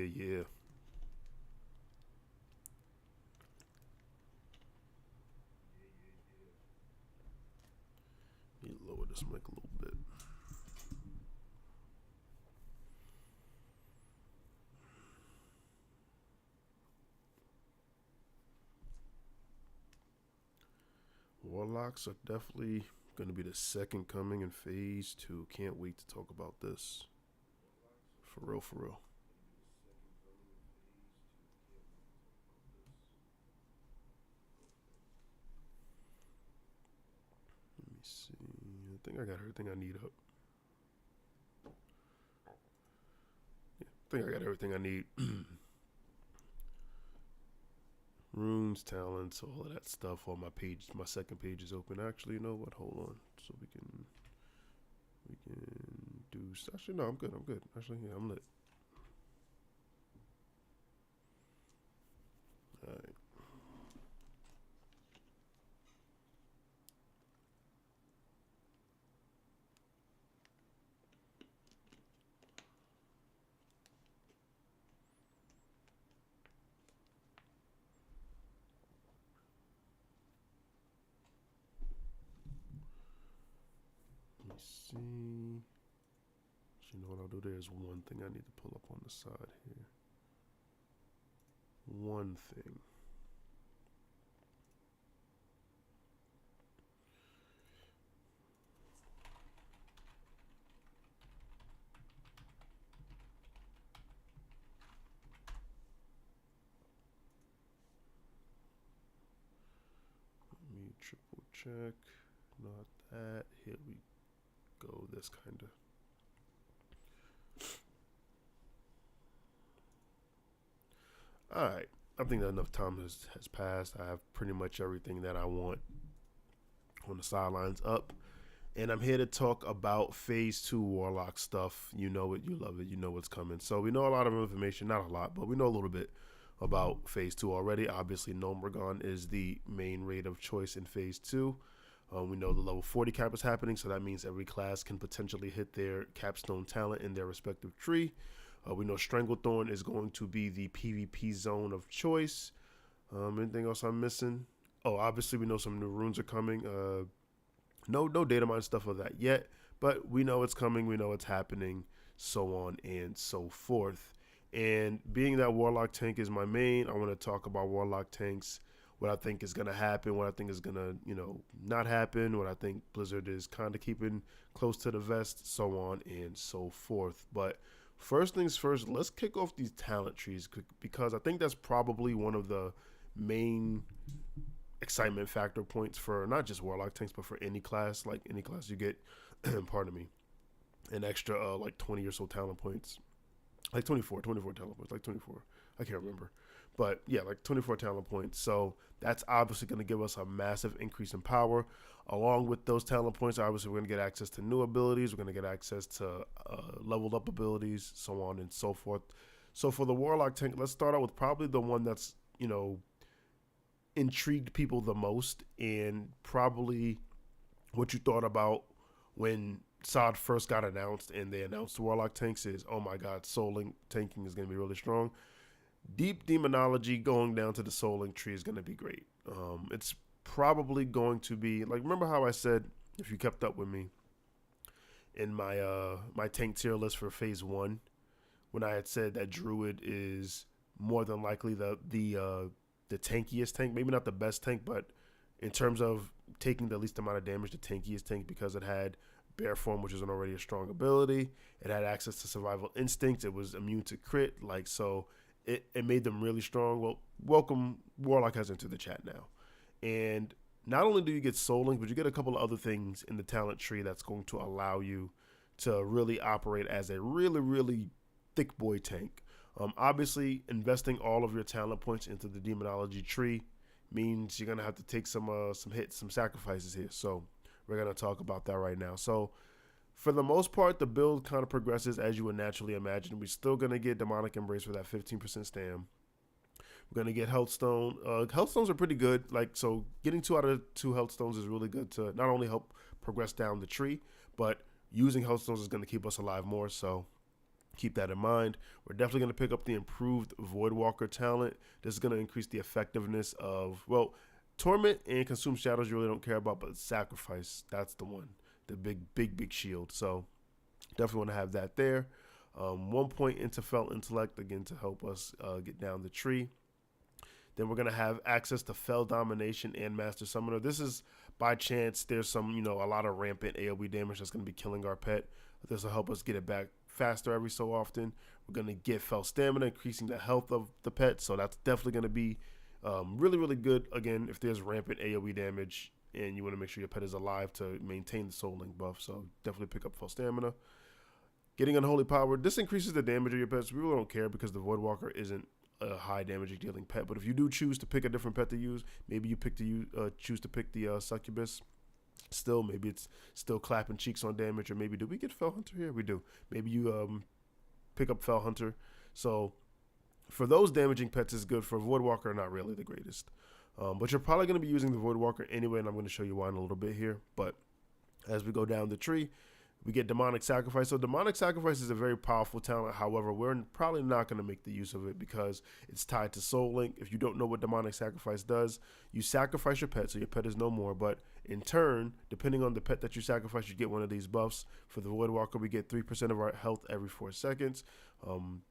yeah. Let me lower this mic a little bit. Warlocks are definitely going to be the second coming in phase two. Can't wait to talk about this. For real, for real. Let me see. I think I got everything I need up. I think I got everything I need. Runes, talents, all of that stuff on my page. My second page is open. Actually, you know what? Hold on, so we can do. Actually, no, I'm good. I'm good. Actually, yeah, I'm lit. All right. Let me see. You know what I'll do? There's one thing I need to pull up on the side here. One thing. Let me triple check. Not that. Here we go. This kind of. All right. I think that enough time has passed. I have pretty much everything that I want on the sidelines up. And I'm here to talk about phase two Warlock stuff. You know it, you love it, you know what's coming. So we know a lot of information, not a lot, but we know a little bit about phase two already. Obviously, Gnomeregan is the main raid of choice in phase two. We know the level 40 cap is happening, so that means every class can potentially hit their capstone talent in their respective tree. We know Stranglethorn is going to be the PvP zone of choice. Anything else I'm missing? Oh, obviously we know some new runes are coming. No data mine stuff of that yet, but we know it's coming. We know it's happening, so on and so forth. And being that Warlock tank is my main, I want to talk about Warlock tanks, what I think is going to happen, what I think is going to, not happen, what I think Blizzard is kind of keeping close to the vest, so on and so forth. But first things first, let's kick off these talent trees because I think that's probably one of the main excitement factor points for not just Warlock tanks, but for any class. Like any class you get, pardon me, an extra like 20 or so talent points. Like 24 talent points, like 24. I can't remember. But yeah, like 24 talent points. So that's obviously going to give us a massive increase in power. Along with those talent points, obviously we're going to get access to new abilities. We're going to get access to leveled up abilities, so on and so forth. So for the Warlock tank, let's start out with probably the one that's, intrigued people the most and probably what you thought about when SOD first got announced and they announced the Warlock tanks is, oh my god, Soul Link tanking is going to be really strong. Deep Demonology going down to the Soul Link tree is going to be great. It's probably going to be, like, remember how I said, if you kept up with me, in my my tank tier list for phase one, when I had said that Druid is more than likely the tankiest tank, maybe not the best tank, but in terms of taking the least amount of damage, the tankiest tank because it had Bear Form, which is already a strong ability. It had access to Survival Instinct. It was immune to crit. Like, so it made them really strong. Well, welcome Warlock has into the chat now. And not only do you get Soul Link, but you get a couple of other things in the talent tree that's going to allow you to really operate as a really, really thick boy tank. Obviously, investing all of your talent points into the Demonology tree means you're gonna have to take some hits, some sacrifices here. So we're gonna talk about that right now. So for the most part, the build kind of progresses as you would naturally imagine. We're still gonna get Demonic Embrace for that 15% stam. We're gonna get Healthstone. Healthstones are pretty good. Like, so getting 2 out of 2 Healthstones is really good to not only help progress down the tree, but using Healthstones is gonna keep us alive more. So Keep that in mind. We're definitely going to pick up the improved Voidwalker talent. This is going to increase the effectiveness of, well, Torment and Consume Shadows you really don't care about, but Sacrifice, that's the one. The big shield. So definitely want to have that there. 1 point into Felt Intellect, again, to help us get down the tree. Then we're going to have access to Fell Domination and Master Summoner. This is by chance there's some, a lot of rampant AoE damage that's going to be killing our pet. This will help us get it back faster every so often. We're going to get Fell Stamina, increasing the health of the pet. So that's definitely going to be really, really good. Again, if there's rampant AoE damage and you want to make sure your pet is alive to maintain the Soul Link buff. So definitely pick up Fell Stamina. Getting Unholy Power. This increases the damage of your pets. We really don't care because the Voidwalker isn't a high damage dealing pet. But if you do choose to pick a different pet to use, maybe you choose to pick the Succubus. Still, maybe it's still clapping cheeks on damage, or maybe do we get Fell Hunter here? We do. Maybe you pick up Fell Hunter. So for those damaging pets, it's good. For Voidwalker, not really the greatest. But you're probably going to be using the Voidwalker anyway, and I'm going to show you why in a little bit here. But as we go down the tree, we get Demonic Sacrifice. So Demonic Sacrifice is a very powerful talent. However, we're probably not going to make the use of it because it's tied to Soul Link. If you don't know what Demonic Sacrifice does, you sacrifice your pet, so your pet is no more. But in turn, depending on the pet that you sacrifice, you get one of these buffs. For the Voidwalker, we get 3% of our health every 4 seconds.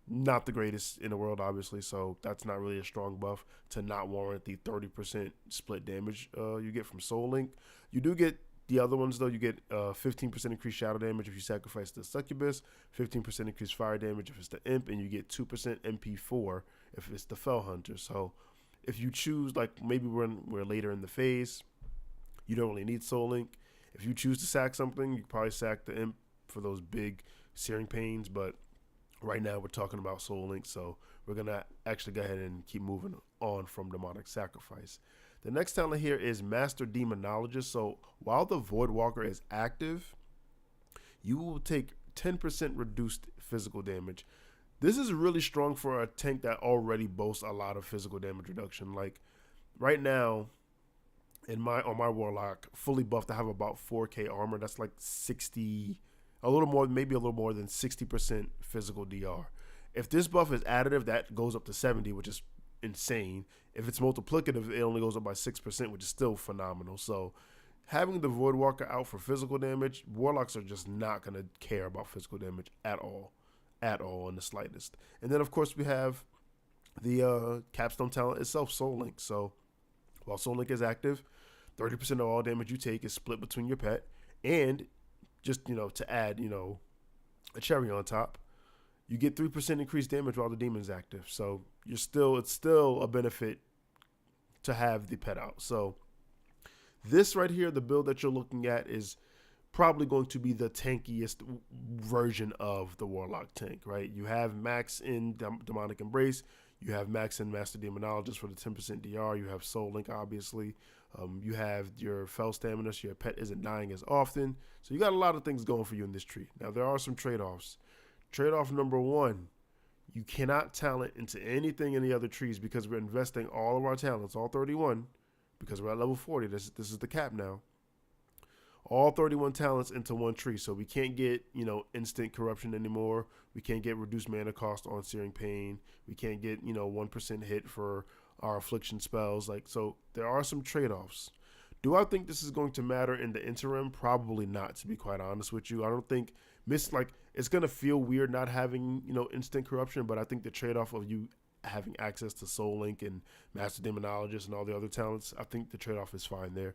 Not the greatest in the world, obviously, so that's not really a strong buff to not warrant the 30% split damage you get from Soul Link. You do get the other ones, though. You get 15% increased shadow damage if you sacrifice the Succubus, 15% increased fire damage if it's the Imp, and you get 2% MP4 if it's the Fell Hunter. So if you choose, like maybe we're later in the phase, you don't really need Soul Link. If you choose to sack something, you probably sack the Imp for those big searing pains, but right now we're talking about Soul Link, so we're going to actually go ahead and keep moving on from Demonic Sacrifice. The next talent here is Master Demonologist. So while the Voidwalker is active, you will take 10% reduced physical damage. This is really strong for a tank that already boasts a lot of physical damage reduction. Like right now, on my Warlock, fully buffed, I have about 4k armor. That's like 60, a little more, maybe a little more than 60% physical DR. If this buff is additive, that goes up to 70, which is insane. If it's multiplicative, it only goes up by 6%, which is still phenomenal. So having the Voidwalker out for physical damage, Warlocks are just not going to care about physical damage at all in the slightest. And then, of course, we have the capstone talent itself, Soul Link. So while Soul Link is active, 30% of all damage you take is split between your pet. And just, to add, a cherry on top, you get 3% increased damage while the demon is active. So it's still a benefit to have the pet out. So this right here, the build that you're looking at, is probably going to be the tankiest version of the Warlock tank, right? You have max in Demonic Embrace. You have max in Master Demonologist for the 10% DR. You have Soul Link, obviously. You have your Fell Stamina, so your pet isn't dying as often. So you got a lot of things going for you in this tree. Now, there are some trade-offs. Trade-off number one, you cannot talent into anything in the other trees because we're investing all of our talents, all 31, because we're at level 40. This is the cap now. All 31 talents into one tree. So we can't get, instant corruption anymore. We can't get reduced mana cost on Searing Pain. We can't get, 1% hit for our affliction spells. So there are some trade-offs. Do I think this is going to matter in the interim? Probably not, to be quite honest with you. I don't think it's going to feel weird not having, instant corruption, but I think the trade-off of you having access to Soul Link and Master Demonologist and all the other talents, I think the trade-off is fine there.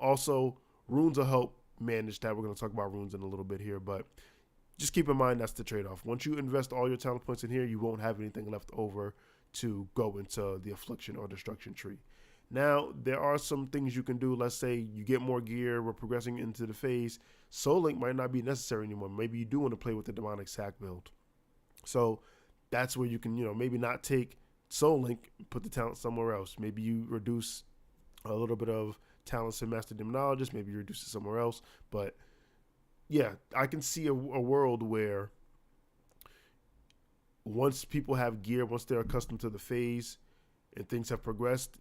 Also, runes will help manage that. We're going to talk about runes in a little bit here, but just keep in mind that's the trade-off. Once you invest all your talent points in here, you won't have anything left over to go into the affliction or destruction tree. Now, there are some things you can do. Let's say you get more gear, we're progressing into the phase. Soul Link might not be necessary anymore. Maybe you do want to play with the Demonic Sack build. So that's where you can, maybe not take Soul Link, put the talent somewhere else. Maybe you reduce a little bit of talents in Master Demonologist. Maybe you reduce it somewhere else. But yeah, I can see a world where once people have gear, once they're accustomed to the phase, and things have progressed,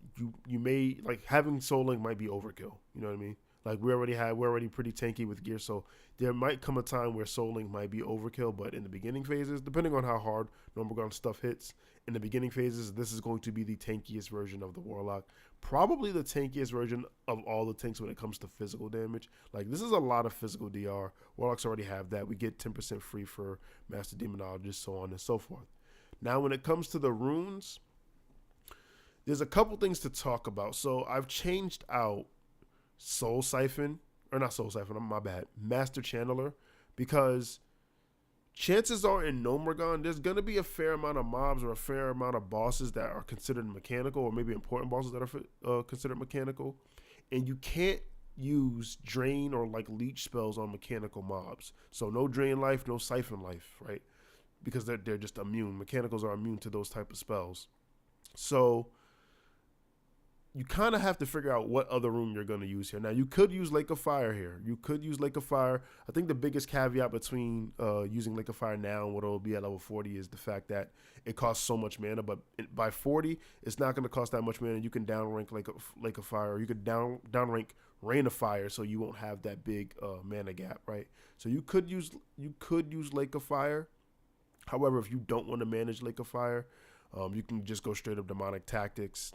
you may, having Soul Link might be overkill. You know what I mean? Like we're already pretty tanky with gear, so there might come a time where Soul Link might be overkill. But in the beginning phases, depending on how hard Normagon stuff hits, in the beginning phases, this is going to be the tankiest version of the Warlock. Probably the tankiest version of all the tanks when it comes to physical damage. Like this is a lot of physical DR. Warlocks already have that. We get 10% free for Master Demonologist, so on and so forth. Now, when it comes to the runes, there's a couple things to talk about. So I've changed out Soul Siphon, or not Soul Siphon, my bad, Master Channeler, because chances are in Nomergon, there's going to be a fair amount of mobs or a fair amount of bosses that are considered mechanical, or maybe important bosses that are considered mechanical. And you can't use drain or like leech spells on mechanical mobs. So no drain life, no siphon life, right? Because they're just immune. Mechanicals are immune to those type of spells. So you kind of have to figure out what other rune you're going to use here. Now, you could use Lake of Fire here. You could use Lake of Fire. I think the biggest caveat between using Lake of Fire now and what it'll be at level 40 is the fact that it costs so much mana. But by 40, it's not going to cost that much mana. You can downrank Lake of Fire, or you could downrank Rain of Fire, so you won't have that big mana gap, right? So you could use Lake of Fire. However, if you don't want to manage Lake of Fire, you can just go straight up Demonic Tactics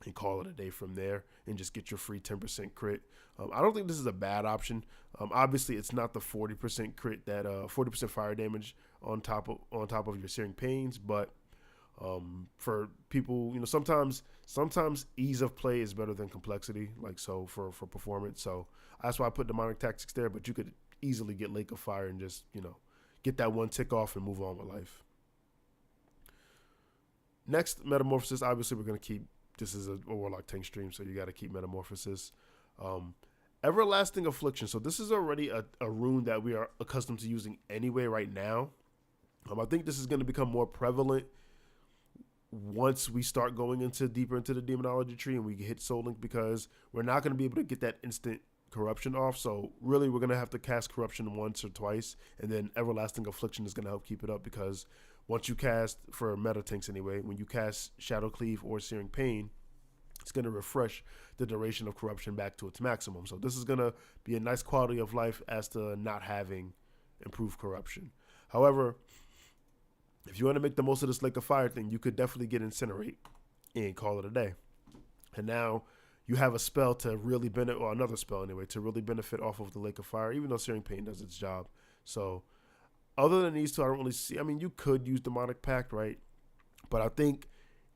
and call it a day from there and just get your free 10% crit. I don't think this is a bad option. Obviously, it's not the 40% crit that 40% fire damage on top of your Searing Pains, but for people, sometimes ease of play is better than complexity, like so for performance. So that's why I put Demonic Tactics there, but you could easily get Lake of Fire and just, get that one tick off and move on with life. Next, Metamorphosis. Obviously, we're going to keep, this is a Warlock tank stream, so you got to keep Metamorphosis. Everlasting Affliction. So this is already a rune that we are accustomed to using anyway right now. I think this is going to become more prevalent once we start going deeper into the demonology tree and we hit Soul Link, because we're not going to be able to get that instant corruption off. So really we're going to have to cast corruption once or twice, and then Everlasting Affliction is going to help keep it up, because once you cast, for meta tanks anyway, when you cast Shadow Cleave or Searing Pain, it's going to refresh the duration of corruption back to its maximum. So this is going to be a nice quality of life as to not having improved corruption. However, if you want to make the most of this Lake of Fire thing, you could definitely get Incinerate and call it a day. And now you have a spell to really benefit, or another spell anyway, to really benefit off of the Lake of Fire, even though Searing Pain does its job. So other than these two, I don't really see, you could use Demonic Pact, right? But I think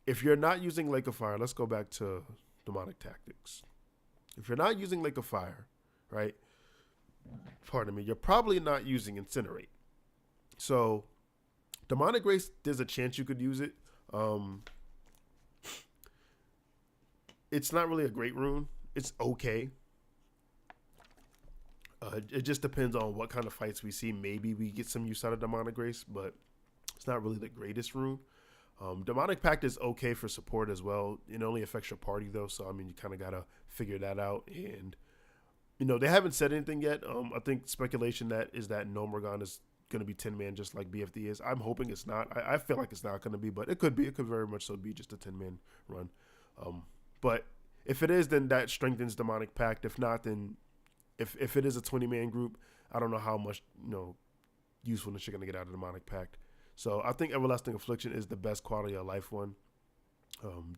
if you're not using Lake of Fire, let's go back to Demonic Tactics. If you're not using Lake of Fire, right? Pardon me, you're probably not using Incinerate. So Demonic Grace, there's a chance you could use it. It's not really a great rune. It's okay. It just depends on what kind of fights we see. Maybe we get some use out of Demonic Grace, but it's not really the greatest rune. Demonic Pact is okay for support as well. It only affects your party though, so you kind of gotta figure that out. And they haven't said anything yet. I think speculation that Nomergon is going to be 10-man just like BFD is. I'm hoping it's not. I feel like it's not going to be, but it could be. It could very much so be just a 10-man run. But if it is, then that strengthens Demonic Pact. If not, then if it is a 20-man group, I don't know how much usefulness you're going to get out of Demonic Pact. So I think Everlasting Affliction is the best quality of life one,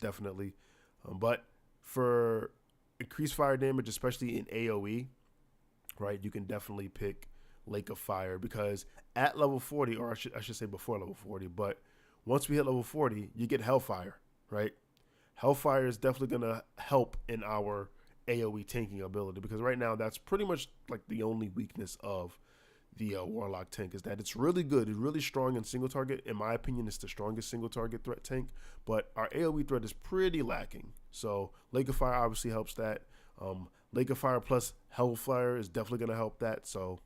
definitely. But for increased fire damage, especially in AoE, right, you can definitely pick Lake of Fire, because at level 40, or I should say before level 40, but once we hit level 40, you get Hellfire, right? Hellfire is definitely going to help in our AoE tanking ability, because right now that's pretty much like the only weakness of the Warlock tank, is that it's really good. It's really strong in single target. In my opinion, it's the strongest single target threat tank, but our AoE threat is pretty lacking. So Lake of Fire obviously helps that. Lake of Fire plus Hellfire is definitely going to help that. So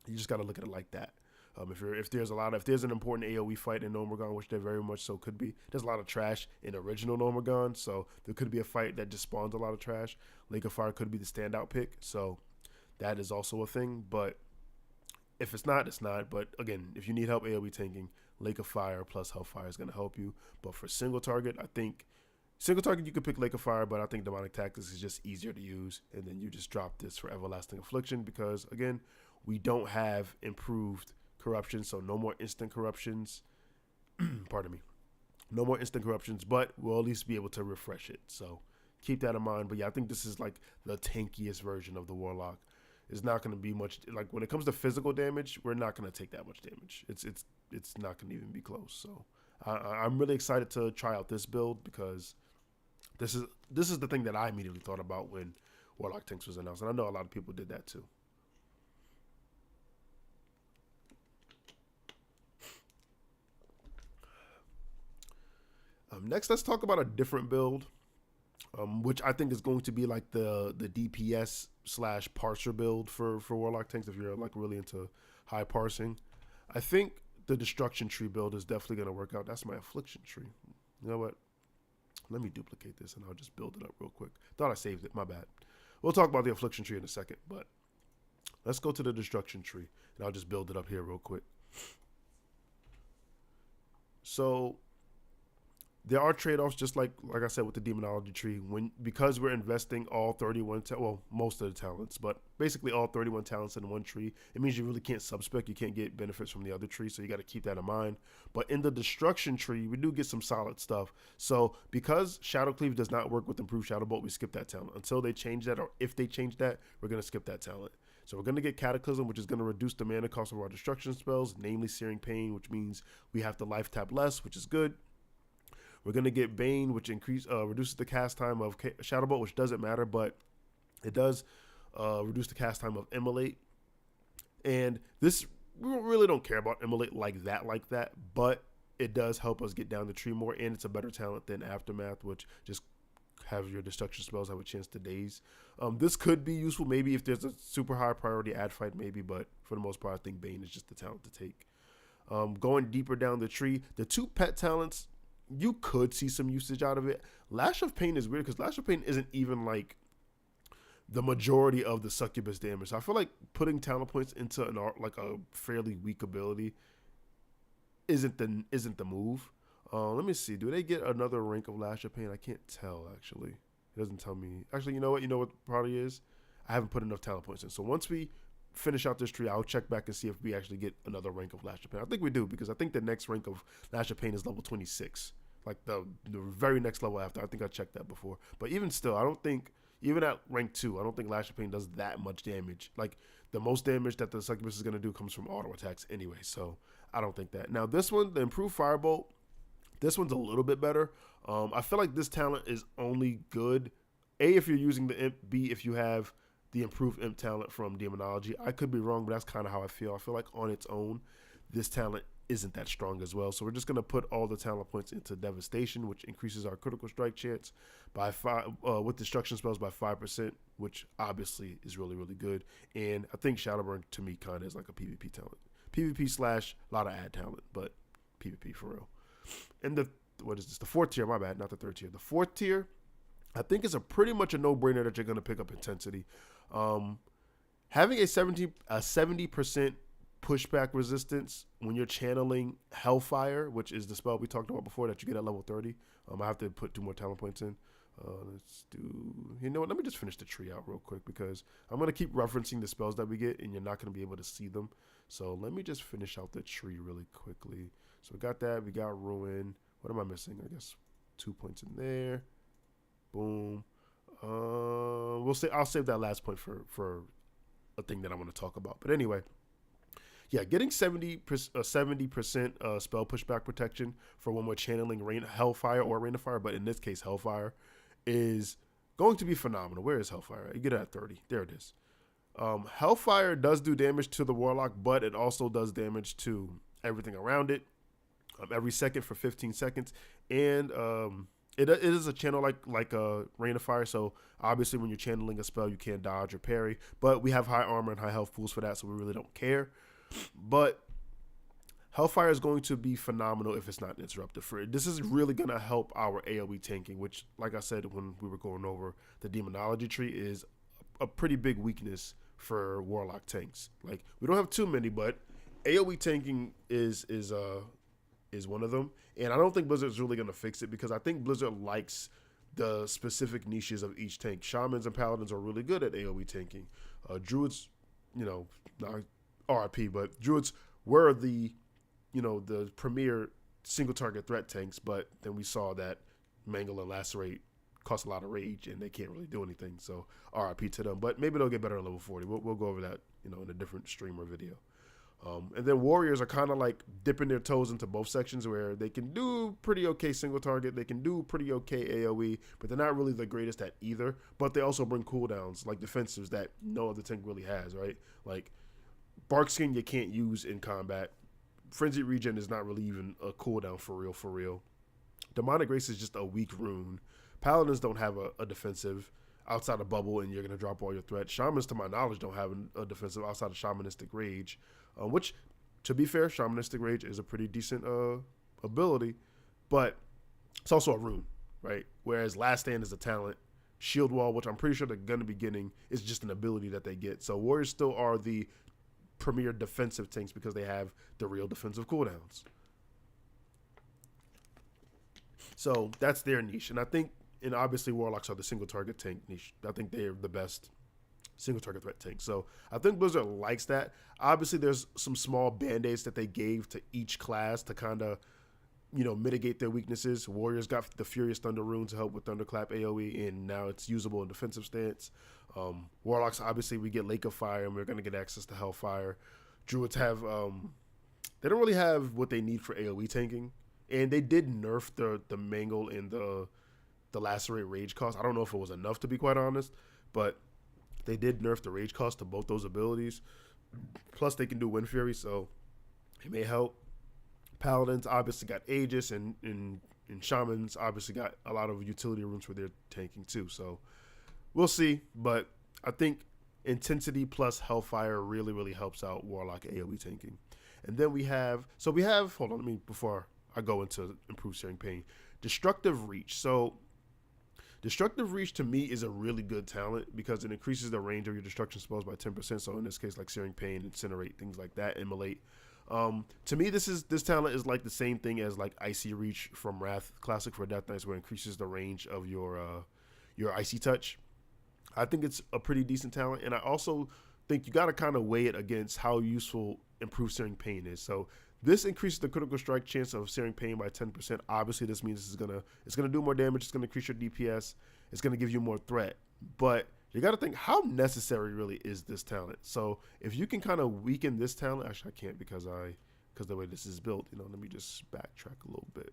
you just got to look at it like that. If there's an important AoE fight in Nomergon, which there very much so could be, there's a lot of trash in original Nomergon, so there could be a fight that just spawns a lot of trash. Lake of Fire could be the standout pick, so that is also a thing. But if it's not, it's not. But again, if you need help AoE tanking, Lake of Fire plus Hellfire is going to help you. But for single target, I think Single target, you could pick Lake of Fire, but I think Demonic Tactics is just easier to use. And then you just drop this for Everlasting Affliction because, again, we don't have improved corruption, so no more instant corruptions. Pardon me. No more instant corruptions, but we'll at least be able to refresh it. So keep that in mind. But yeah, I think this is like the tankiest version of the Warlock. It's not going to be much, like when it comes to physical damage, we're not going to take that much damage. It's not going to even be close. So I'm really excited to try out this build because this is the thing that I immediately thought about when Warlock Tanks was announced, and I know a lot of people did that too. Next, let's talk about a different build, which I think is going to be like the DPS / parser build for Warlock Tanks if you're like really into high parsing. I think the Destruction Tree build is definitely going to work out. That's my Affliction Tree. You know what? Let me duplicate this and I'll just build it up real quick. Thought I saved it. My bad. We'll talk about the Affliction Tree in a second, but let's go to the Destruction Tree and I'll just build it up here real quick. So there are trade-offs, just like I said with the Demonology Tree. Because we're investing all 31, most of the talents, but basically all 31 talents in one tree, it means you really can't subspec. You can't get benefits from the other tree, so you got to keep that in mind. But in the Destruction Tree, we do get some solid stuff. So because Shadow Cleave does not work with Improved Shadow Bolt, we skip that talent. Until they change that, or if they change that, we're going to skip that talent. So we're going to get Cataclysm, which is going to reduce the mana cost of our destruction spells, namely Searing Pain, which means we have to life tap less, which is good. We're going to get Bane, which reduces the cast time of Shadow Bolt, which doesn't matter, but it does reduce the cast time of Immolate. And this, we really don't care about Immolate like that, but it does help us get down the tree more, and it's a better talent than Aftermath, which just have your destruction spells have a chance to daze. This could be useful maybe if there's a super high priority ad fight maybe, but for the most part, I think Bane is just the talent to take. Going deeper down the tree, the two pet talents, you could see some usage out of it. Lash of Pain is weird because Lash of Pain isn't even like the majority of the succubus damage. So I feel like putting talent points into an art like a fairly weak ability isn't the move. Let me see. Do they get another rank of Lash of Pain? I can't tell actually. It doesn't tell me. Actually, you know what? You know what probably is? I haven't put enough talent points in. So once we finish out this tree, I'll check back and see if we actually get another rank of Lash of Pain. I think we do because I think the next rank of Lash of Pain is level 26. Like the very next level after. I think I checked that before. But even still, I don't think, even at rank 2, I don't think Lash of Pain does that much damage. Like the most damage that the succubus is going to do comes from auto attacks anyway. So I don't think that. Now this one, the improved Firebolt, this one's a little bit better. I feel like this talent is only good, A, if you're using the Imp, B, if you have the improved Imp talent from Demonology. I could be wrong, but that's kind of how I feel. I feel like on its own, this talent isn't that strong as well. So we're just going to put all the talent points into Devastation, which increases our critical strike chance by 5, with destruction spells by 5%, which obviously is really, really good. And I think Shadowburn to me kind of is like a PvP talent. PvP / a lot of ad talent, but PvP for real. And what is this? The 4th tier, my bad, not the 3rd tier. The 4th tier, I think is pretty much a no-brainer that you're going to pick up intensity. Having a 70% pushback resistance when you're channeling Hellfire, which is the spell we talked about before that you get at level 30. I have to put 2 more talent points in. Let's do, you know what, let me just finish the tree out real quick because I'm going to keep referencing the spells that we get and you're not going to be able to see them. So let me just finish out the tree really quickly. So we got that, we got Ruin. What am I missing? I guess 2 points in there. Boom. I'll save that last point for a thing that I want to talk about. But anyway, yeah, getting 70% spell pushback protection for when we're channeling Hellfire or Rain of Fire, but in this case Hellfire, is going to be phenomenal. Where is Hellfire? You get it at 30. There it is. Hellfire does do damage to the Warlock, but it also does damage to everything around it every second for 15 seconds. And it is a channel like a Rain of Fire, so obviously when you're channeling a spell, you can't dodge or parry, but we have high armor and high health pools for that, so we really don't care. But Hellfire is going to be phenomenal if it's not interrupted. This is really going to help our AoE tanking, which, like I said when we were going over the Demonology tree, is a pretty big weakness for Warlock tanks. Like, we don't have too many, but AoE tanking is one of them. And I don't think Blizzard's really going to fix it because I think Blizzard likes the specific niches of each tank. Shamans and paladins are really good at AoE tanking. Druids, not RIP, but druids were the premier single target threat tanks, but then we saw that Mangle and Lacerate cost a lot of rage and they can't really do anything. So RIP to them, but maybe they'll get better at level 40. We'll go over that, in a different stream or video. And then warriors are kind of like dipping their toes into both sections where they can do pretty okay single target, they can do pretty okay AoE, but they're not really the greatest at either. But they also bring cooldowns like defensives that no other tank really has, right? Like Barkskin you can't use in combat. Frenzy Regen is not really even a cooldown for real. Demonic Grace is just a weak rune. Paladins don't have a defensive outside of Bubble, and you're going to drop all your threats. Shamans, to my knowledge, don't have a defensive outside of Shamanistic Rage, which, to be fair, Shamanistic Rage is a pretty decent ability, but it's also a rune, right? Whereas Last Stand is a talent. Shield Wall, which I'm pretty sure they're going to be getting, is just an ability that they get. So Warriors still are the premier defensive tanks because they have the real defensive cooldowns. So that's their niche. And I think, and obviously Warlocks are the single target tank niche. I think they're the best single target threat tank. So I think Blizzard likes that. Obviously there's some small band-aids that they gave to each class to kind of, mitigate their weaknesses. Warriors got the Furious Thunder rune to help with Thunderclap AoE, and now it's usable in defensive stance. Warlocks, obviously we get Lake of Fire, and we're going to get access to Hellfire. Druids have, they don't really have what they need for AoE tanking. And they did nerf the Mangle and the Lacerate rage cost. I don't know if it was enough, to be quite honest, but they did nerf the rage cost to both those abilities. Plus, they can do Wind Fury, so it may help. Paladins obviously got Aegis, and Shamans obviously got a lot of utility runes for their tanking too. So we'll see, but I think Intensity plus Hellfire really, really helps out Warlock AoE tanking. And then we have, hold on, before I go into improved Searing Pain, Destructive Reach. So Destructive Reach to me is a really good talent because it increases the range of your destruction spells by 10%. So in this case, like Searing Pain, Incinerate, things like that, Immolate. To me, this talent is like the same thing as like Icy Reach from Wrath Classic for Death Knights, where it increases the range of your Icy Touch. I think it's a pretty decent talent, and I also think you got to kind of weigh it against how useful improved Searing Pain is. So this increases the critical strike chance of Searing Pain by 10%. Obviously, this means it's gonna do more damage. It's gonna increase your DPS. It's gonna give you more threat. But you got to think, how necessary really is this talent? So if you can kind of weaken this talent, actually I can't because the way this is built. Let me just backtrack a little bit.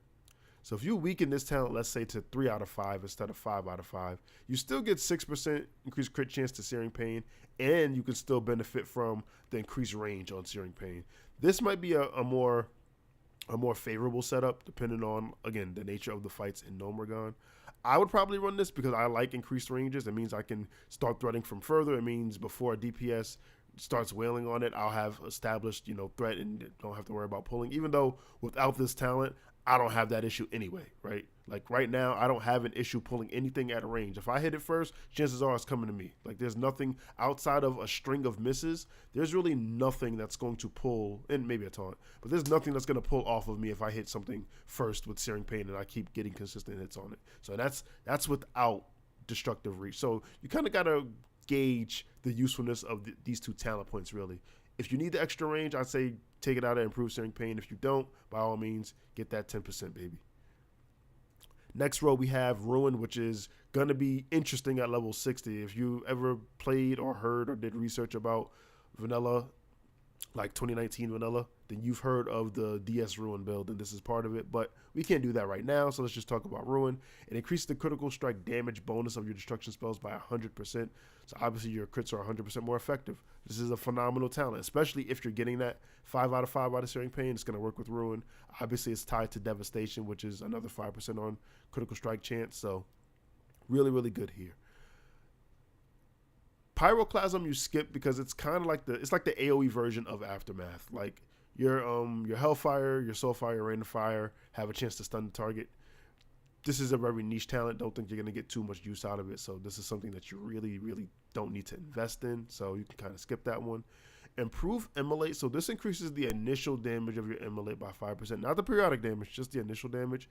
So if you weaken this talent, let's say to 3 out of 5 instead of 5 out of 5, you still get 6% increased crit chance to Searing Pain, and you can still benefit from the increased range on Searing Pain. This might be a more favorable setup depending on, again, the nature of the fights in Gnomeregan. I would probably run this because I like increased ranges. It means I can start threading from further. It means before a DPS starts wailing on it, I'll have established, threat and don't have to worry about pulling. Even though without this talent, I don't have that issue anyway, right? Like right now, I don't have an issue pulling anything at a range. If I hit it first, chances are it's coming to me. Like there's nothing outside of a string of misses. There's really nothing that's going to pull, and maybe a taunt, but there's nothing that's going to pull off of me if I hit something first with Searing Pain and I keep getting consistent hits on it. So that's without Destructive Reach. So you kind of got to gauge the usefulness of these two talent points really. If you need the extra range, I'd say take it out and improve Searing Pain. If you don't, by all means, get that 10%, baby. Next row, we have Ruin, which is going to be interesting at level 60. If you ever played or heard or did research about vanilla, like 2019 vanilla, then you've heard of the DS Ruin build, and this is part of it. But we can't do that right now, so let's just talk about Ruin. It increases the critical strike damage bonus of your destruction spells by 100%. So obviously your crits are 100% more effective. This is a phenomenal talent, especially if you're getting that 5 out of 5 out of Searing Pain. It's going to work with Ruin. Obviously, it's tied to Devastation, which is another 5% on critical strike chance. So really, really good here. Pyroclasm you skip because it's kind of like the AoE version of Aftermath. Like your Hellfire, your Soulfire, your Rain of Fire have a chance to stun the target. This is a very niche talent. Don't think you're going to get too much use out of it. So this is something that you really, really don't need to invest in. So you can kind of skip that one. Improve Immolate. So this increases the initial damage of your Immolate by 5%. Not the periodic damage, just the initial damage.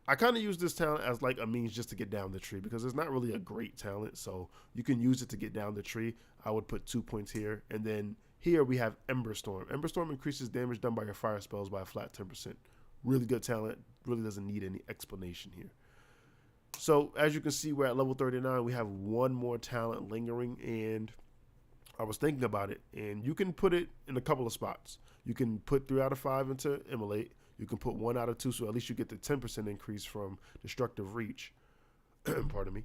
I kind of use this talent as like a means just to get down the tree because it's not really a great talent. So you can use it to get down the tree. I would put 2 points here. And then here we have Ember Storm. Ember Storm increases damage done by your fire spells by a flat 10%. Really good talent. Really doesn't need any explanation here. So as you can see, we're at level 39. We have one more talent lingering, and I was thinking about it, and you can put it in a couple of spots. You can put 3 out of 5 into Immolate. You can put 1 out of 2, so at least you get the 10% increase from Destructive Reach. Pardon me.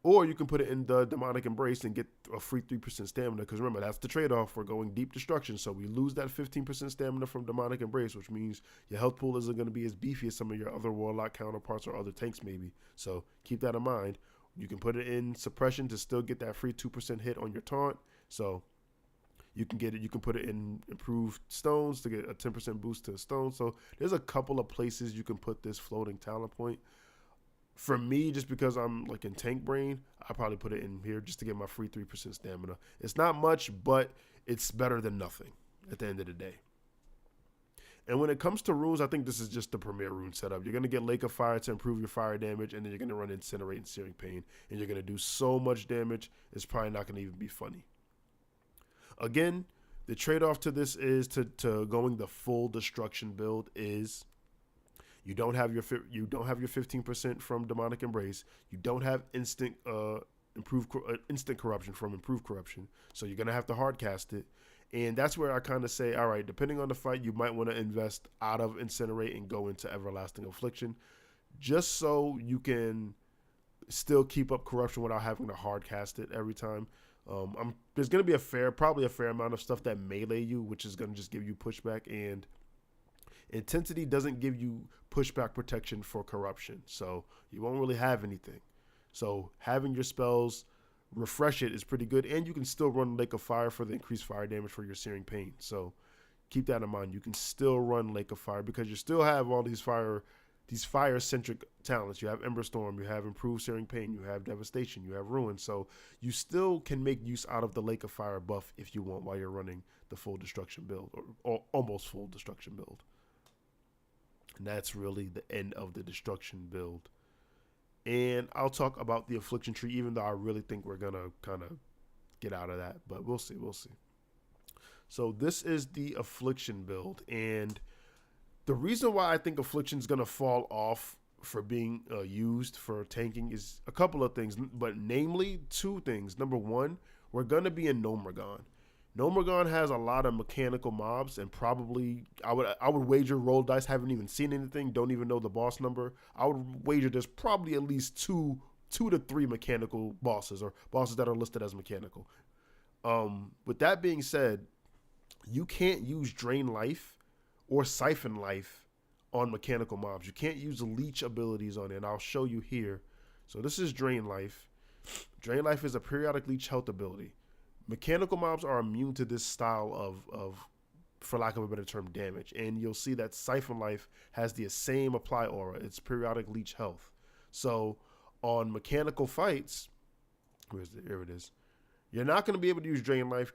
Or you can put it in the Demonic Embrace and get a free 3% stamina, because remember, that's the trade-off. We're going deep destruction, so we lose that 15% stamina from Demonic Embrace, which means your health pool isn't going to be as beefy as some of your other Warlock counterparts or other tanks maybe. So keep that in mind. You can put it in Suppression to still get that free 2% hit on your taunt. So you can get it. You can put it in Improved Stones to get a 10% boost to Stone. So there's a couple of places you can put this floating talent point. For me, just because I'm like in tank brain, I probably put it in here just to get my free 3% stamina. It's not much, but it's better than nothing at the end of the day. And when it comes to runes, I think this is just the premier rune setup. You're going to get Lake of Fire to improve your fire damage, and then you're going to run Incinerate and Searing Pain, and you're going to do so much damage, it's probably not going to even be funny. Again, the trade-off to this is to going the full destruction build is you don't have your 15% from Demonic Embrace. You don't have instant corruption from Improved Corruption, so you're gonna have to hard cast it. And that's where I kind of say, all right, depending on the fight, you might want to invest out of Incinerate and go into Everlasting Affliction, just so you can still keep up corruption without having to hard cast it every time. There's gonna be probably a fair amount of stuff that melee you, which is gonna just give you pushback, and Intensity doesn't give you pushback protection for corruption, so you won't really have anything. So having your spells refresh it is pretty good, and you can still run Lake of Fire for the increased fire damage for your Searing Pain. So keep that in mind. You can still run Lake of Fire because you still have all these fire-centric talents. You have Ember Storm, you have Improved Searing Pain, you have Devastation, you have Ruin. So you still can make use out of the Lake of Fire buff if you want while you're running the full destruction build, or almost full destruction build. And that's really the end of the destruction build. And I'll talk about the Affliction tree, even though I really think we're going to kind of get out of that. But we'll see. So this is the Affliction build. And the reason why I think Affliction is going to fall off for being used for tanking is a couple of things. But namely, 2 things. Number 1, we're going to be in Nomergon. Nomergon has a lot of mechanical mobs, and probably I would wager roll dice, haven't even seen anything, don't even know the boss number. I would wager there's probably at least two to 3 mechanical bosses, or bosses that are listed as mechanical. With that being said, you can't use Drain Life or Siphon Life on mechanical mobs. You can't use leech abilities on it, and I'll show you here. So this is Drain Life. Drain Life is a periodic leech health ability. Mechanical mobs are immune to this style of, for lack of a better term, damage. And you'll see that Siphon Life has the same apply aura. It's periodic leech health. So on mechanical fights, here it is. You're not going to be able to use Drain Life.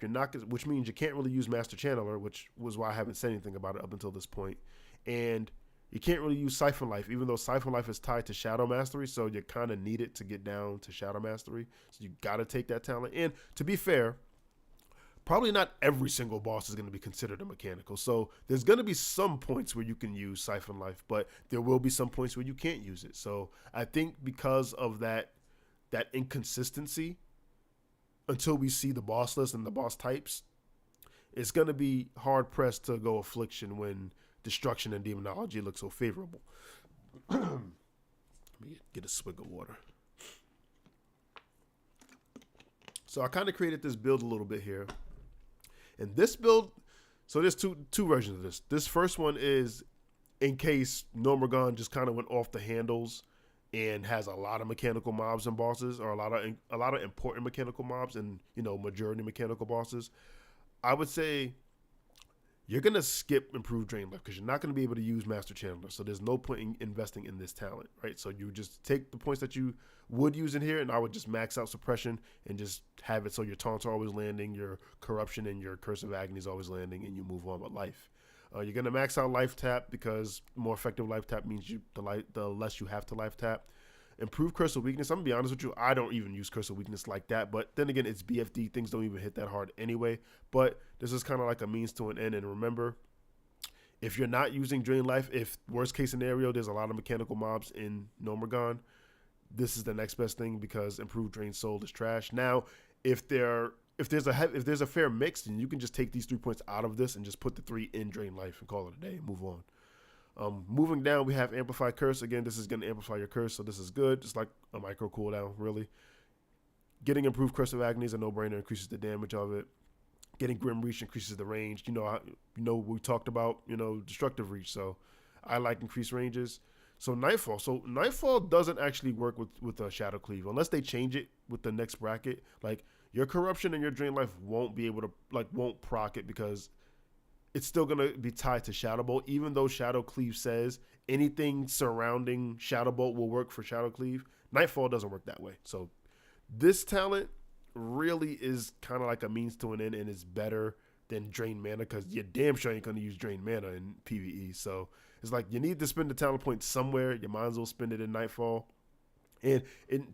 Which means you can't really use Master Channeler, which was why I haven't said anything about it up until this point. And you can't really use Siphon Life, even though Siphon Life is tied to Shadow Mastery, so you kind of need it to get down to Shadow Mastery. So you got to take that talent. And to be fair, probably not every single boss is going to be considered a mechanical. So there's going to be some points where you can use Siphon Life, but there will be some points where you can't use it. So I think because of that inconsistency, until we see the boss list and the boss types, it's going to be hard pressed to go Affliction when Destruction and Demonology look so favorable. Let me get a swig of water. So I kind of created this build a little bit here. And this build, so there's two versions of this. This first one is in case Nomergon just kind of went off the handles and has a lot of mechanical mobs and bosses, or a lot of important mechanical mobs and, majority mechanical bosses. I would say you're going to skip Improved Drain Life because you're not going to be able to use Master Channeler. So there's no point in investing in this talent, right? So you just take the points that you would use in here, and I would just max out Suppression and just have it so your taunts are always landing, your Corruption and your Curse of Agony is always landing, and you move on with life. You're gonna max out life tap because more effective life tap means the less you have to life tap. Improve curse of weakness. I'm gonna be honest with you, I don't even use curse of weakness like that. But then again, it's BFD. Things don't even hit that hard anyway. But this is kind of like a means to an end. And remember, if you're not using Drain Life, if worst case scenario, there's a lot of mechanical mobs in Nomergon, this is the next best thing because improved Drain Soul is trash. Now, if there's a fair mix, then you can just take these 3 points out of this and just put the 3 in Drain Life and call it a day and move on. Moving down, we have Amplify Curse. Again, this is going to amplify your curse, so this is good. Just like a micro cooldown, really. Getting improved Curse of Agony is a no-brainer, increases the damage of it. Getting Grim Reach increases the range. We talked about, Destructive Reach, so I like increased ranges. So Nightfall. So Nightfall doesn't actually work with Shadow Cleave unless they change it with the next bracket. Like, your Corruption and your Drain Life won't be able to, won't proc it because it's still going to be tied to Shadow Bolt, even though Shadow Cleave says anything surrounding Shadow Bolt will work for Shadow Cleave. Nightfall doesn't work that way. So this talent really is kind of like a means to an end and is better than Drain Mana because you're damn sure ain't going to use Drain Mana in PvE. So it's like you need to spend the talent point somewhere. You might as well spend it in Nightfall. And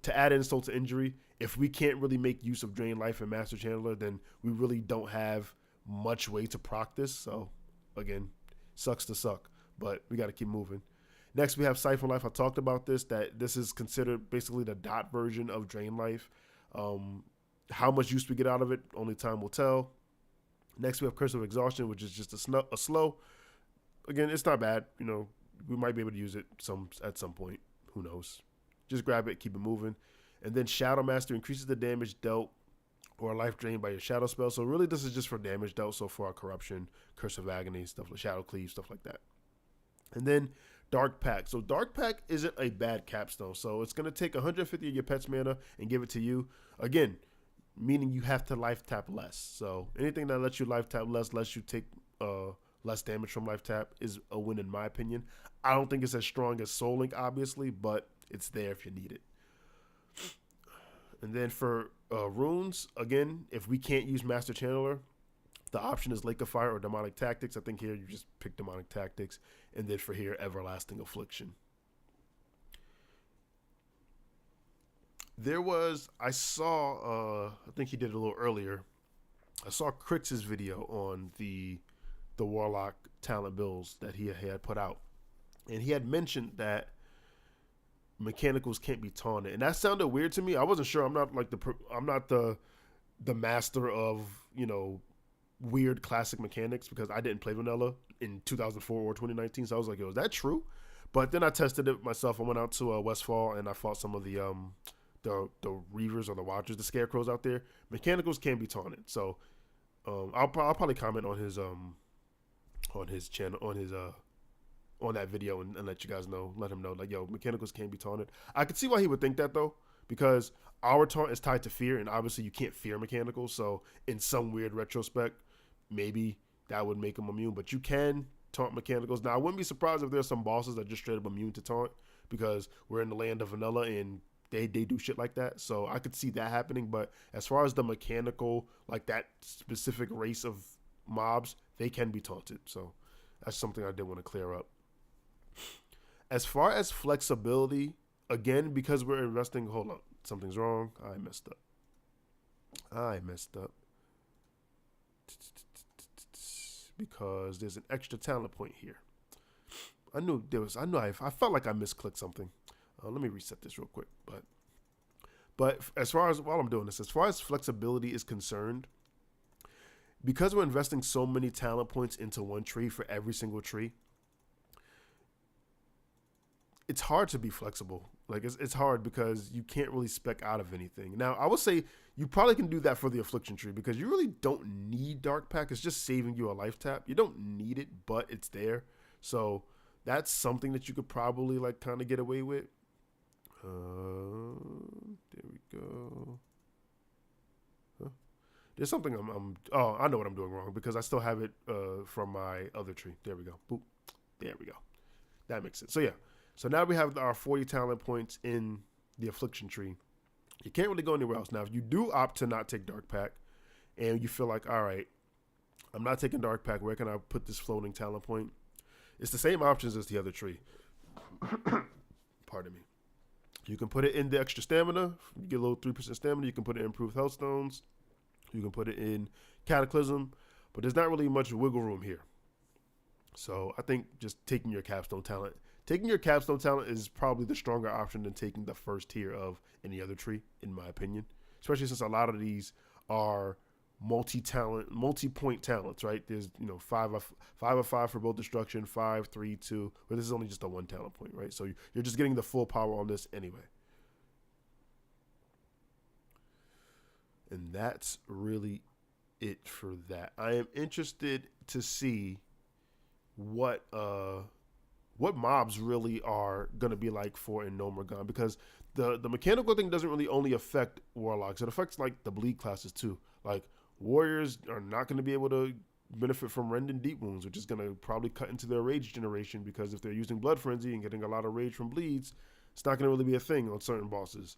to add insult to injury, if we can't really make use of Drain Life and Master Channeler, then we really don't have much way to proc this. So again, sucks to suck, but we got to keep moving. Next, we have Siphon Life. I talked about that this is considered basically the dot version of Drain Life. How much use we get out of it, only time will tell. Next, we have Curse of Exhaustion, which is just a slow. Again, it's not bad. We might be able to use it at some point. Who knows? Just grab it, keep it moving. And then Shadow Master increases the damage dealt or life drained by your shadow spell. So really this is just for damage dealt. So for our Corruption, Curse of Agony, stuff like Shadow Cleave, stuff like that. And then Dark Pact. So Dark Pact isn't a bad capstone. So it's going to take 150 of your pet's mana and give it to you. Again, meaning you have to life tap less. So anything that lets you life tap lets you take less damage from life tap is a win in my opinion. I don't think it's as strong as Soul Link, obviously, but it's there if you need it. And then for runes, again, if we can't use Master Channeler, the option is Lake of Fire or Demonic Tactics. I think here you just pick Demonic Tactics. And then for here, Everlasting Affliction. I saw, I think he did it a little earlier. I saw Crix's video on the Warlock talent builds that he had put out. And he had mentioned that mechanicals can't be taunted, and that sounded weird to me. I wasn't sure. I'm not the master of weird classic mechanics because I didn't play vanilla in 2004 or 2019. So I was like, yo, is that true? But then I tested it myself. I went out to Westfall and I fought some of the Reavers or the Watchers, the Scarecrows out there. Mechanicals can be taunted. So I'll probably comment on his channel on that video and let you guys know, let him know, like, yo, mechanicals can't be taunted. I could see why he would think that though, because our taunt is tied to fear, and obviously you can't fear mechanicals. So in some weird retrospect, maybe that would make him immune, but you can taunt mechanicals. Now I wouldn't be surprised if there's some bosses that are just straight up immune to taunt because we're in the land of vanilla and they do shit like that. So I could see that happening. But as far as the mechanical, like that specific race of mobs, they can be taunted. So that's something I did want to clear up. As far as flexibility, again, because we're investing, hold on, something's wrong. I messed up. Because there's an extra talent point here. I felt like I misclicked something. Let me reset this real quick. But as far as flexibility is concerned, because we're investing so many talent points into one tree for every single tree, it's hard to be flexible. Like it's hard because you can't really spec out of anything. Now, I would say you probably can do that for the Affliction tree because you really don't need Dark Pact. It's just saving you a life tap. You don't need it, but it's there. So that's something that you could probably like kind of get away with. There we go. Huh? There's something I know what I'm doing wrong because I still have it from my other tree. There we go. Boop. There we go. That makes sense. So yeah. So now we have our 40 talent points in the Affliction tree. You can't really go anywhere else. Now, if you do opt to not take Dark Pact and you feel like, all right, I'm not taking Dark Pack. Where can I put this floating talent point? It's the same options as the other tree. Pardon me. You can put it in the extra stamina. You get a little 3% stamina. You can put it in improved health stones. You can put it in Cataclysm. But there's not really much wiggle room here. So I think just taking your capstone talent. Taking your capstone talent is probably the stronger option than taking the first tier of any other tree, in my opinion. Especially since a lot of these are multi-point talents, right? There's 5 for both destruction, 5, 3, 2. But this is only just a 1 talent point, right? So you're just getting the full power on this anyway. And that's really it for that. I am interested to see what mobs really are gonna be like for in No More Gone, because the mechanical thing doesn't really only affect warlocks. It affects like the bleed classes too. Like warriors are not going to be able to benefit from Rend and Deep Wounds, which is going to probably cut into their rage generation, because if they're using Blood Frenzy and getting a lot of rage from bleeds, it's not going to really be a thing on certain bosses.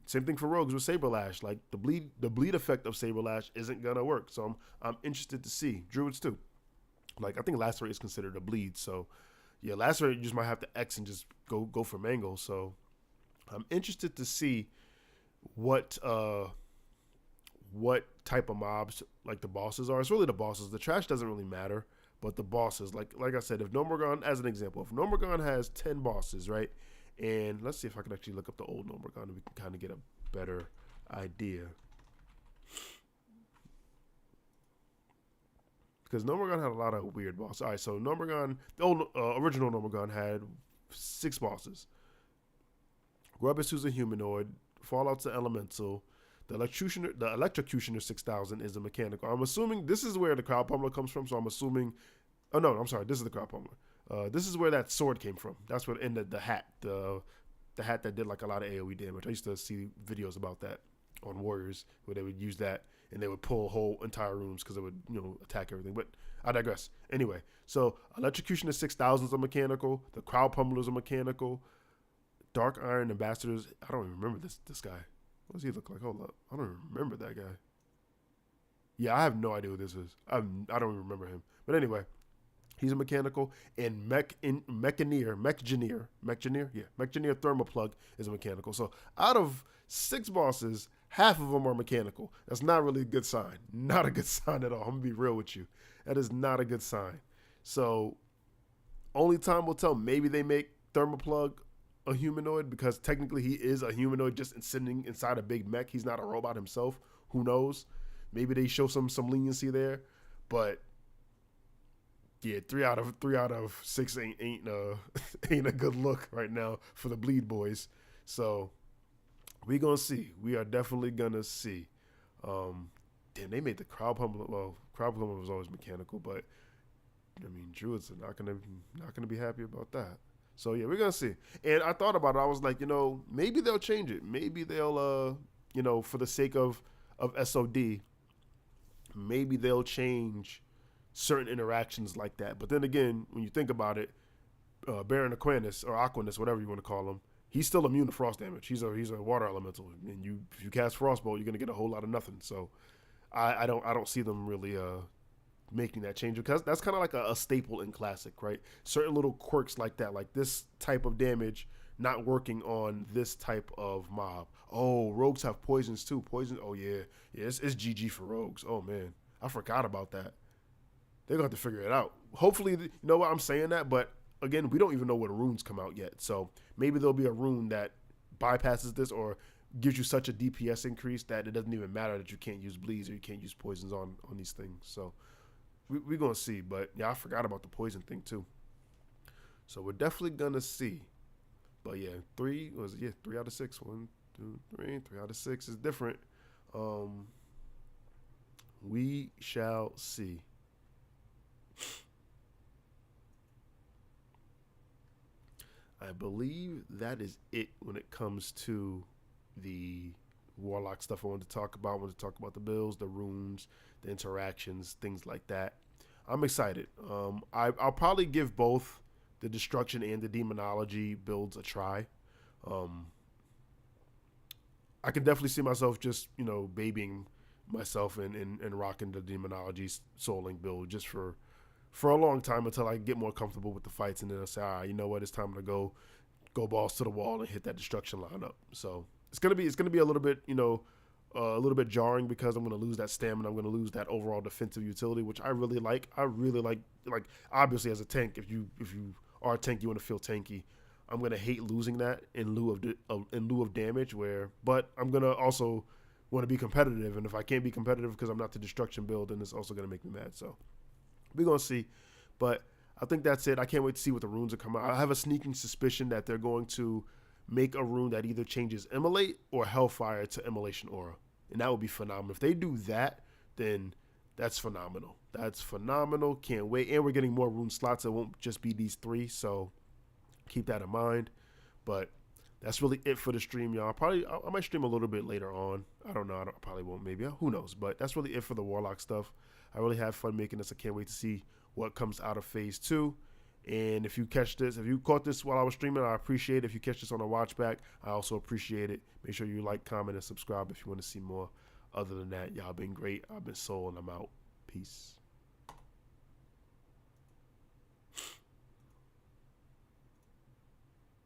Same thing for rogues with Saber Lash. Like the bleed effect of Saber Lash isn't going to work. So I'm interested to see. Druids too. Like I think Lacerate is considered a bleed. So yeah, Lacerate you just might have to X and just go for Mangle. So I'm interested to see what type of mobs like the bosses are. It's really the bosses. The trash doesn't really matter, but the bosses, like I said, if No More Gone, as an example, if No More Gone has 10 bosses, right? And let's see if I can actually look up the old No More Gone and we can kind of get a better idea. Because No More Gone had a lot of weird bosses. All right, so No More Gone, the old original No More Gone had 6 bosses. Grubbus, who's a humanoid. Fallout's an elemental. The Electrocutioner 6000 is a mechanical. I'm assuming this is where the Crowd Pummeler comes from. So I'm assuming. Oh no, I'm sorry. This is the Crowd Pummeler. This is where that sword came from. That's what in the hat, the hat that did like a lot of AOE damage. I used to see videos about that on Warriors where they would use that and they would pull whole entire rooms because it would attack everything. But I digress. Anyway, so Electrocutioner 6000 is a mechanical. The Crowd Pummeler is a mechanical. Dark Iron Ambassadors. I don't even remember this guy. What does he look like? Hold up. I don't even remember that guy. Yeah, I have no idea who this is. I don't even remember him. But anyway, he's a mechanical. And Mechanier Thermoplug is a mechanical. So out of 6 bosses, half of them are mechanical. That's not really a good sign. Not a good sign at all. I'm going to be real with you. That is not a good sign. So only time will tell. Maybe they make Thermoplug a humanoid, because technically he is a humanoid just sitting inside a big mech. He's not a robot himself. Who knows? Maybe they show some leniency there, but yeah, 3 out of 6 ain't a good look right now for the Bleed Boys. So we gonna see. We are definitely gonna see. Damn, they made the Crowd Pummeler. Well, Crowd Pummeler was always mechanical, but I mean, Druids are not gonna be happy about that. So yeah, we're gonna see. And I thought about it. I was like, maybe they'll change it. Maybe they'll, for the sake of SOD, maybe they'll change certain interactions like that. But then again, when you think about it, Baron Aquanus or Aquanus, whatever you want to call him, he's still immune to frost damage. He's a water elemental, and if you cast Frostbolt, you're gonna get a whole lot of nothing. So I don't see them really making that change, because that's kind of like a staple in Classic, right? Certain little quirks like that, like this type of damage not working on this type of mob. Oh, rogues have poisons too. Poison. Oh yeah, it's GG for rogues. Oh man, I forgot about that. They're gonna have to figure it out. Hopefully, you know what, I'm saying that, but again, we don't even know what runes come out yet. So maybe there'll be a rune that bypasses this or gives you such a DPS increase that it doesn't even matter that you can't use bleeds or you can't use poisons on these things. So we're going to see. But yeah, I forgot about the poison thing too. So we're definitely going to see. But yeah, 3 out of 6. 1, 2, 3. 3 out of 6 is different. We shall see. I believe that is it when it comes to the Warlock stuff I wanted to talk about. I wanted to talk about the builds, the runes, the interactions, things like that. I'm excited. I'll probably give both the Destruction and the Demonology builds a try. I can definitely see myself just, babying myself and rocking the Demonology Soul Link build just for a long time until I get more comfortable with the fights, and then I'll say, all right, you know what, it's time to go balls to the wall and hit that destruction lineup. So it's gonna be a little bit, a little bit jarring because I'm gonna lose that stamina. I'm gonna lose that overall defensive utility, which I really like. Like obviously as a tank, if you are a tank, you want to feel tanky. I'm gonna hate losing that in lieu of damage. But I'm gonna also want to be competitive, and if I can't be competitive because I'm not the destruction build, then it's also gonna make me mad. So we're gonna see, but I think that's it. I can't wait to see what the runes are coming out. I have a sneaking suspicion that they're going to make a rune that either changes Immolate or Hellfire to Immolation Aura, and that would be phenomenal. If they do that, then that's phenomenal. That's phenomenal. Can't wait. And we're getting more rune slots. It won't just be these 3, so keep that in mind. But that's really it for the stream, y'all. I might stream a little bit later on. I don't know. I probably won't. Maybe. Who knows? But that's really it for the Warlock stuff. I really had fun making this. I can't wait to see what comes out of phase 2. And if you caught this while I was streaming, I appreciate it. If you catch this on a watch back, I also appreciate it. Make sure you like, comment, and subscribe if you want to see more. Other than that, y'all been great. I've been Soul, and I'm out. Peace.